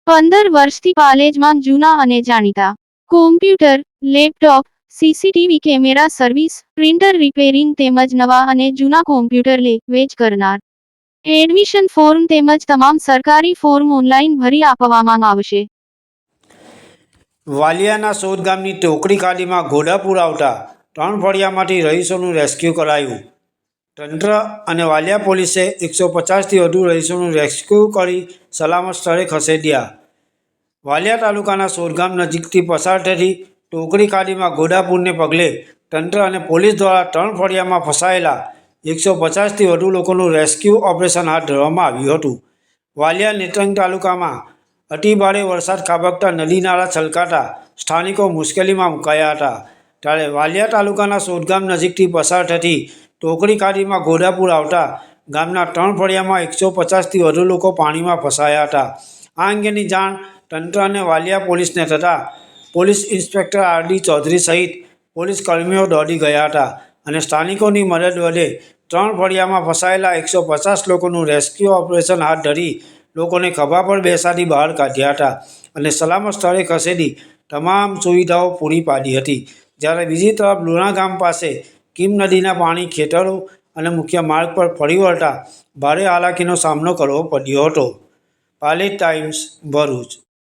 15 વર્ષથી પાલેજમાં જૂના અને જાણીતા computer, laptop, CCTV camera service, printer repairing તેમજ નવા અને જૂના કોમ્પ્યુટર લે-વેચ કરનાર. એડમિશન ફોર્મ તેમજ તમામ સરકારી ફોર્મ ઓનલાઈન ભરી આપવામાં આવશે. વાલિયાના સોદ ગામની ટોકરી ખાડીમાં ઘોડાપૂર આવતા 3 ફળિયામાંથી રહીશોનું રેસ્ક્યુ કરાયું. તંત્ર અને વાલિયા પોલીસે 150થી વધુ રહીશોનું રેસ્ક્યુ કરી સલામત સ્થળે ખસેડ્યા. વાલિયા તાલુકાના સોદગામ નજીકથી પસાર થતી ટોકરી ખાડીમાં ઘોડાપૂરને પગલે તંત્ર અને પોલીસ દ્વારા 3 ફળિયામાં ફસાયેલા 150થી વધુ લોકોનું રેસ્ક્યુ ઓપરેશન હાથ ધરવામાં આવ્યું હતું. વાલિયા નેત્રંગ તાલુકામાં અતિભારે વરસાદ ખાબકતા નદી નાળા છલકાતા સ્થાનિકો મુશ્કેલીમાં મુકાયા હતા. ત્યારે વાલિયા તાલુકાના સોદગામ નજીકથી પસાર થતી ટોકરી ખાડીમાં ઘોડાપૂર આવતા ગામના 3 ફળિયામાં 150થી વધુ લોકો પાણીમાં ફસાયા હતા. આ અંગેની જાણ તંત્ર અને વાલિયા પોલીસને થતાં પોલીસ ઇન્સ્પેક્ટર આર.ડી. ચૌધરી સહિત પોલીસ કર્મીઓ દોડી ગયા હતા અને સ્થાનિકોની મદદ વડે 3 ફળિયામાં ફસાયેલા 150 લોકોનું રેસ્ક્યુ ઓપરેશન હાથ ધરી લોકોને ખભા પર બેસાડી બહાર કાઢ્યા હતા અને સલામત સ્થળે ખસેડી તમામ સુવિધાઓ પૂરી પાડી હતી. જ્યારે બીજી તરફ લુણા ગામ પાસે કીમ નદીના પાણી ખેતરો અને મુખ્ય માર્ગ પર ફરી વળતા ભારે હાલાકીનો સામનો કરવો પડ્યો હતો. પાલેજ ટાઈમ્સ, ભરૂચ.